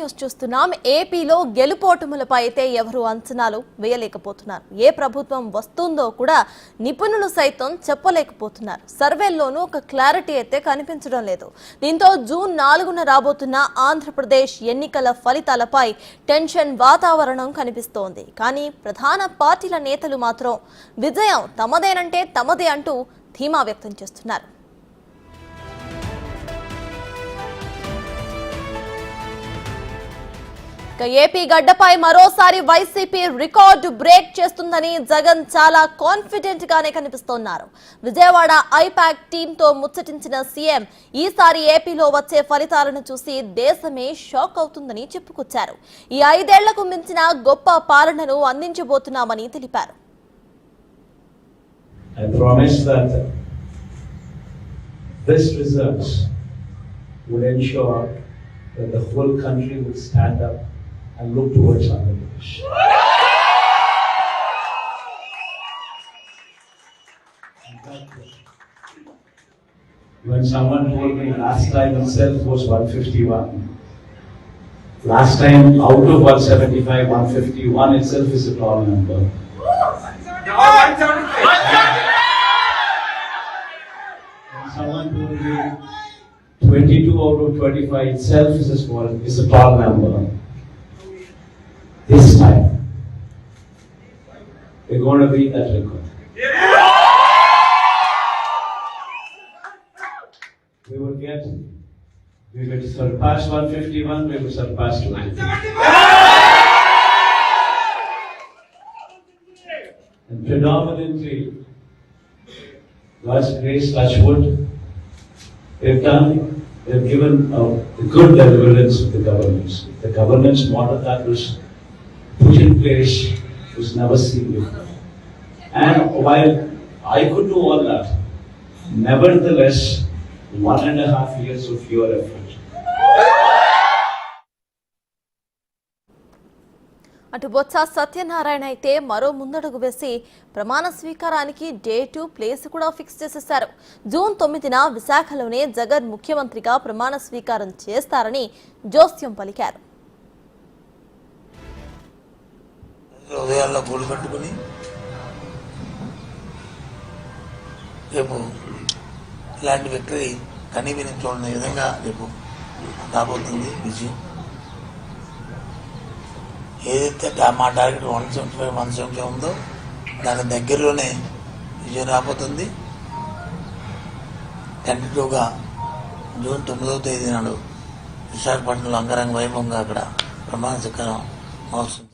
News చూస్తున్నాం. ఏపీలో గెలుపోటములపై అయితే ఎవరు అంచనాలు వేయలేకపోతున్నారు. ఏ ప్రభుత్వం వస్తుందో కూడా నిపుణులు సైతం చెప్పలేకపోతున్నారు. సర్వేల్లోనూ ఒక క్లారిటీ అయితే కనిపించడం లేదు. దీంతో జూన్ 4న రాబోతున్న ఆంధ్రప్రదేశ్ ఎన్నికల ఫలితాలపై టెన్షన్ వాతావరణం కనిపిస్తోంది. కానీ ప్రధాన పార్టీల నేతలు మాత్రం విజయం తమదేనంటే తమదే అంటూ ధీమా వ్యక్తం చేస్తున్నారు. ఏపీ గడ్డపై మరోసారి వైసీపీ రికార్డు బ్రేక్ చేస్తుందని జగన్ చాలా కాన్ఫిడెంట్ గానే కనిపిస్తున్నారు. విజయవాడ ఐపాక్ టీంతో ముచ్చటించిన సీఎం ఈసారి ఏపీలో వచ్చే ఫలితాలను చూసి దేశమే షాక్ అవుతుందని చెప్పుకొచ్చారు. ఈ 5 ఏళ్లకు మించిన గొప్ప పాలనను అందించబోతున్నామని తెలిపారు. I promise that this results would ensure that the whole country would stand up and look towards Andhra Pradesh. When someone told me last time itself was 151, last time out of 175, 151 itself is a tall number. When someone told me 22 out of 25 itself is a tall number. This time, we're going to beat that record. We will surpass 151, we will surpass 250. And predominantly, God's grace, touch wood, they've given a good deliverance of the governance. The governance model that was put in place was never seen before. And while I could do all that, nevertheless, 1.5 years of your effort. అటు బొత్స సత్యనారాయణ అయితే మరో ముందడుగు వేసి ప్రమాణ స్వీకారానికి date place కూడా fix చేసేశారు. June 9న విశాఖలోనే Jagan ముఖ్యమంత్రిగా ప్రమాణ స్వీకారం చేస్తారని జోస్యం పలికారు. హృదయాల్లో గోలు కట్టుకుని రేపు ఇలాంటి విక్టరీ కనీ విని చూడని విధంగా రేపు రాబోతుంది విజయం. ఏదైతే మా టార్గెట్ 175, 170 ఉందో దాని దగ్గరలోనే విజయం రాబోతుంది. టెంటేటివ్గా జూన్ 9వ తేదీ నాడు విశాఖపట్నంలో అంగరంగ వైభవంగా అక్కడ ప్రమాణ స్వీకారం మహోత్సవం.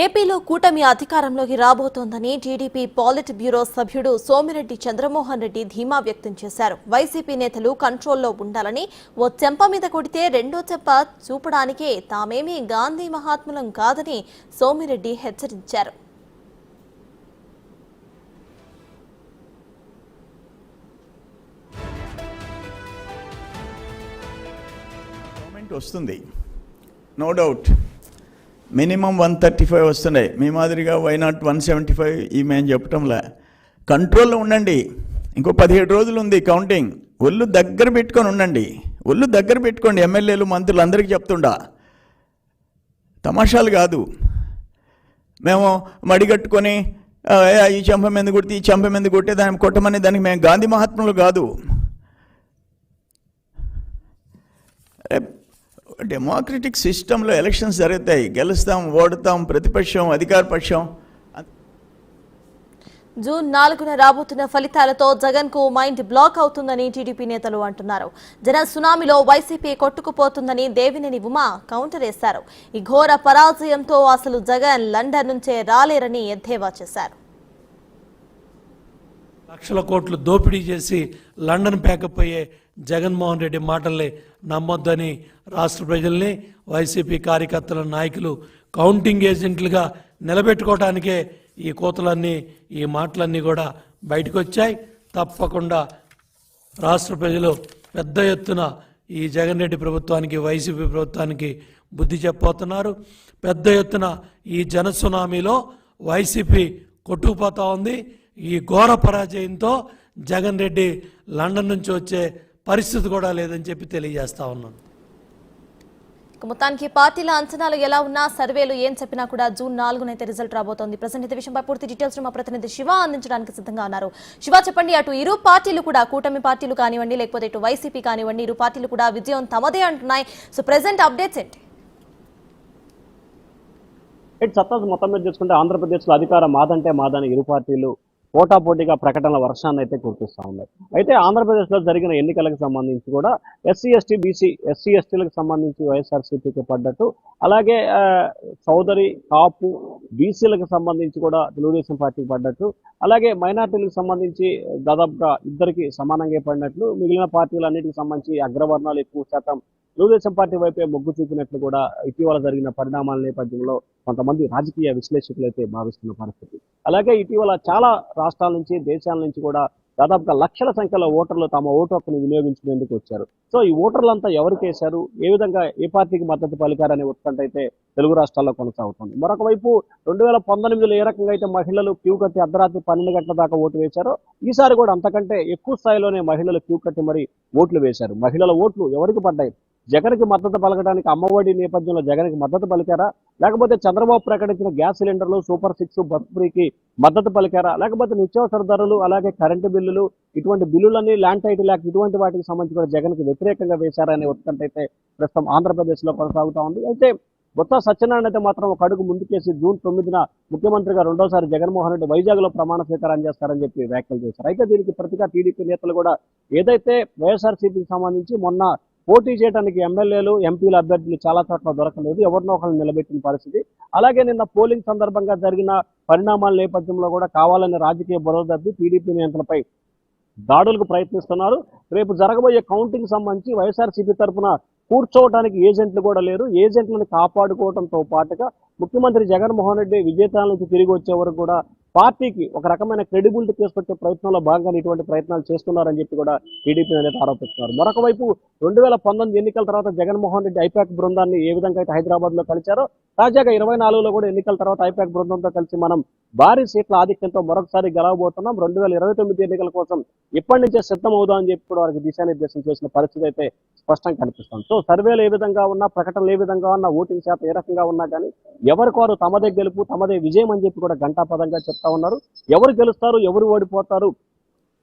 ఏపీలో కూటమి అధికారంలోకి రాబోతోందని టీడీపీ పాలిట్ బ్యూరో సభ్యుడు సోమిరెడ్డి చంద్రమోహన్ రెడ్డి ధీమా వ్యక్తం చేశారు. వైసీపీ నేతలు కంట్రోల్లో ఉండాలని ఓ చెంప మీద కొడితే రెండో చెంప చూపడానికే తామేమీ గాంధీ మహాత్ములం కాదని సోమిరెడ్డి హెచ్చరించారు. వస్తుంది, నో డౌట్. మినిమం 135 వస్తున్నాయి. మీ మాదిరిగా వైనాట్ 175 ఈ మేము చెప్పటంలా. కంట్రోల్లో ఉండండి. ఇంకో 17 రోజులు ఉంది కౌంటింగ్. ఒళ్ళు దగ్గర పెట్టుకొని ఉండండి. ఒళ్ళు దగ్గర పెట్టుకోండి. ఎమ్మెల్యేలు మంత్రులు అందరికీ చెప్తుండా, తమాషాలు కాదు. మేము మడిగట్టుకొని ఈ చెంప మీద కొడితే ఈ చెంప మీద కొట్టే దాన్ని కొట్టమని దానికి మేము గాంధీ మహాత్ములు కాదు. డెమోక్రటిక్ సిస్టంలో ఎలక్షన్స్ జరుగుతాయి. గెలుస్తాం, ఓడతాం, ప్రతిపక్షం, అధికార పక్షం. జూన్ 4న రాబోతున్న ఫలితాలతో జగన్ కు మైండ్ బ్లాక్ అవుతుందని టీడీపీ నేతలు అంటున్నారు. జన సునామీలో వైసీపీ కొట్టుకుపోతుందని దేవినేని ఉమా కౌంటర్ వేశారు. ఈ ఘోర పరాజయంతో అసలు జగన్ లండన్ నుంచే రాలేరని ఎద్దేవా చేశారు. లక్షల కోట్లు దోపిడీ చేసి లండన్ పేకపోయే జగన్మోహన్ రెడ్డి మాటల్ని నమ్మొద్దని రాష్ట్ర ప్రజల్ని, వైసీపీ కార్యకర్తల నాయకులు కౌంటింగ్ ఏజెంట్లుగా నిలబెట్టుకోవడానికే ఈ కోతలన్నీ, ఈ మాటలన్నీ కూడా బయటకు వచ్చాయి. తప్పకుండా రాష్ట్ర ప్రజలు పెద్ద ఎత్తున ఈ జగన్ రెడ్డి ప్రభుత్వానికి, వైసీపీ ప్రభుత్వానికి బుద్ధి చెప్పబోతున్నారు. పెద్ద ఎత్తున ఈ జన సునామీలో వైసీపీ కొట్టుకుపోతా ఉంది. ఈ ఘోర పరాజయంతో జగన్ రెడ్డి లండన్ నుంచి వచ్చే పరిస్థితి కూడా లేదని చెప్పి తెలియజేస్తా ఉన్నాను. మొత్తానికి పార్టీల అంచనాలు ఎలా ఉన్నా సర్వేలు ఏం చెప్పినా కూడా జూన్ 4 రిజల్ట్ రాబోతోంది. ప్రజెంట్ ఈ విషయంపై పూర్తి డీటెయిల్స్ మా ప్రతినిధి శివ అందించడానికి సిద్ధంగా ఉన్నారు. శివ, చెప్పండి, అటు ఇరు పార్టీలు కూడా, కూటమి పార్టీలు కానివ్వండి లేకపోతే ఇటు వైసీపీ కానివ్వండి, ఇరు పార్టీలు కూడా విజయం తమదే అంటున్నాయి. సో ప్రెసెంట్ అప్డేట్స్ ఏంటి? సత్తాజ్ మొత్తం మీద చూసుకుంటే ఆంధ్రప్రదేశ్లో అధికారం మాదంటే మాదని ఇరు పార్టీలు పోటాపోటీగా ప్రకటనల వర్షాన్ని అయితే కురిపిస్తూ ఉన్నాయి. అయితే ఆంధ్రప్రదేశ్లో జరిగిన ఎన్నికలకు సంబంధించి కూడా ఎస్సీ ఎస్టీలకు సంబంధించి వైఎస్ఆర్సీపీకి పడ్డట్టు, అలాగే చౌదరి కాపు బీసీలకు సంబంధించి కూడా తెలుగుదేశం పార్టీకి పడ్డట్టు, అలాగే మైనార్టీలకు సంబంధించి దాదాపుగా ఇద్దరికి సమానంగా పడినట్లు, మిగిలిన పార్టీలన్నిటికి సంబంధించి అగ్రవర్ణాలు ఎక్కువ శాతం తెలుగుదేశం పార్టీ వైపే మొగ్గు చూపినట్లు కూడా ఇటీవల జరిగిన పరిణామాల నేపథ్యంలో కొంతమంది రాజకీయ విశ్లేషకులు అయితే భావిస్తున్న పరిస్థితి. అలాగే ఇటీవల చాలా రాష్ట్రాల నుంచి, దేశాల నుంచి కూడా దాదాపుగా లక్షల సంఖ్యలో ఓటర్లు తమ ఓటు హక్కును వినియోగించుకునేందుకు వచ్చారు. సో ఈ ఓటర్లంతా ఎవరికి వేశారు, ఏ విధంగా ఏ పార్టీకి మద్దతు పలికారనే ఉత్కంఠ అయితే తెలుగు రాష్ట్రాల్లో కొనసాగుతుంది. మరొక వైపు 2019లో ఏ రకంగా అయితే మహిళలు క్యూ కట్టి అర్ధరాత్రి 12 గంటల దాకా ఓటు వేశారో, ఈసారి కూడా అంతకంటే ఎక్కువ స్థాయిలోనే మహిళలు క్యూ కట్టి మరి ఓట్లు వేశారు. మహిళల ఓట్లు ఎవరికి పడ్డాయి? జగన్కి మద్దతు పలకడానికి అమ్మఒడి నేపథ్యంలో జగన్కి మద్దతు పలికారా, లేకపోతే చంద్రబాబు ప్రకటించిన గ్యాస్ సిలిండర్లు, సూపర్ 6, బస్ ఫ్రీకి మద్దతు పలికారా, లేకపోతే నిత్యావసర ధరలు, అలాగే కరెంటు బిల్లులు, ఇటువంటి బిల్లులన్నీ, ల్యాండ్ టైటిల్ యాక్ట్, ఇటువంటి వాటికి సంబంధించి కూడా జగన్కి వ్యతిరేకంగా వేశారనే ఉత్కంఠ అయితే ప్రస్తుతం ఆంధ్రప్రదేశ్లో కొనసాగుతూ ఉంది. అయితే బొత్స సత్యనారాయణ అయితే మాత్రం ఒక అడుగు ముందుకేసి జూన్ 9న ముఖ్యమంత్రిగా రెండోసారి జగన్మోహన్ రెడ్డి వైజాగ్లో ప్రమాణ స్వీకారం చేస్తారని చెప్పి వ్యాఖ్యలు చేశారు. అయితే దీనికి ప్రతిగా టీడీపీ నేతలు కూడా ఏదైతే వైఎస్ఆర్సీపీకి సంబంధించి మొన్న పోటీ చేయడానికి ఎమ్మెల్యేలు, ఎంపీల అభ్యర్థులు చాలా చోట్ల దొరకలేదు, ఎవరినో ఒకరిని నిలబెట్టిన పరిస్థితి. అలాగే నిన్న పోలింగ్ సందర్భంగా జరిగిన పరిణామాల నేపథ్యంలో కూడా కావాలని రాజకీయ బురదబ్బి టీడీపీ నేతలపై దాడులకు ప్రయత్నిస్తున్నారు. రేపు జరగబోయే కౌంటింగ్ సంబంధించి వైఎస్ఆర్సీపీ తరఫున కూర్చోవడానికి ఏజెంట్లు కూడా లేరు. ఏజెంట్లను కాపాడుకోవడంతో పాటుగా ముఖ్యమంత్రి జగన్మోహన్ రెడ్డి విజేతాల నుంచి తిరిగి వచ్చే వరకు కూడా పార్టీకి ఒక రకమైన క్రెడిబిలిటీ తీసుకొచ్చే ప్రయత్నంలో భాగంగా ఇటువంటి ప్రయత్నాలు చేస్తున్నారని చెప్పి కూడా టీడీపీ నేత ఆరోపిస్తున్నారు. మరొక వైపు 2019 ఎన్నికల తర్వాత జగన్మోహన్ రెడ్డి ఐపాక్ బృందాన్ని ఏ విధంగా అయితే హైదరాబాద్ లో కలిశారో, తాజాగా 24లో కూడా ఎన్నికల తర్వాత ఐపాక్ బృందంతో కలిసి మనం భారీ సీట్ల ఆధిక్యంతో మరొకసారి గెలవబోతున్నాం, 2029 ఎన్నికల కోసం ఇప్పటి నుంచే సిద్ధం అవుదామని చెప్పి కూడా వారికి దిశానిర్దేశం చేసిన పరిస్థితి అయితే స్పష్టంగా కనిపిస్తుంది. సో సర్వేలు ఏ విధంగా ఉన్నా, ప్రకటనలు ఏ విధంగా ఉన్నా, ఓటింగ్ శాతం ఏ రకంగా ఉన్నా కానీ ఎవరికోరు తమదే గెలుపు, తమదే విజయం అని చెప్పి కూడా ఘంటాపదంగా చెప్తా ఉన్నారు. ఎవరు గెలుస్తారు, ఎవరు ఓడిపోతారు,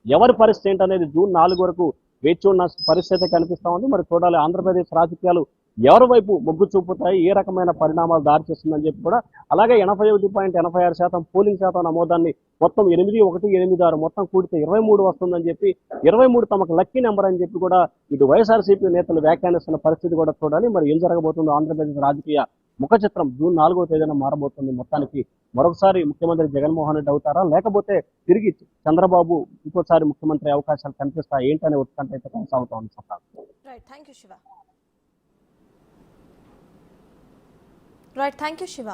ఎవరి పరిస్థితి ఏంటనేది జూన్ 4 వరకు వేచి ఉన్న పరిస్థితి కనిపిస్తా ఉంది. మరి చూడాలి ఆంధ్రప్రదేశ్ రాజకీయాలు ఎవరి వైపు మొగ్గు చూపుతాయి, ఏ రకమైన పరిణామాలు దారి చేస్తుందని చెప్పి కూడా. అలాగే 81.86% పోలింగ్ శాతం నమోదాన్ని మొత్తం 8186 మొత్తం కూడితే 23 వస్తుందని చెప్పి, 23 తమకు లక్కీ నెంబర్ అని చెప్పి కూడా ఇటు వైఎస్ఆర్సీపీ నేతలు వ్యాఖ్యానిస్తున్న పరిస్థితి కూడా చూడాలి. మరి ఏం జరగబోతుందో ఆంధ్రప్రదేశ్ రాజకీయ ముఖ చిత్రం జూన్ 4వ తేదీన మారబోతుంది. మొత్తానికి మరొకసారి ముఖ్యమంత్రి జగన్మోహన్ రెడ్డి అవుతారా, లేకపోతే తిరిగి చంద్రబాబు ఇంకోసారి ముఖ్యమంత్రి అవకాశాలు కనిపిస్తాయి ఏంటనే ఉత్కంఠ అయితే కొనసాగుతా ఉంది. Thank you Shiva.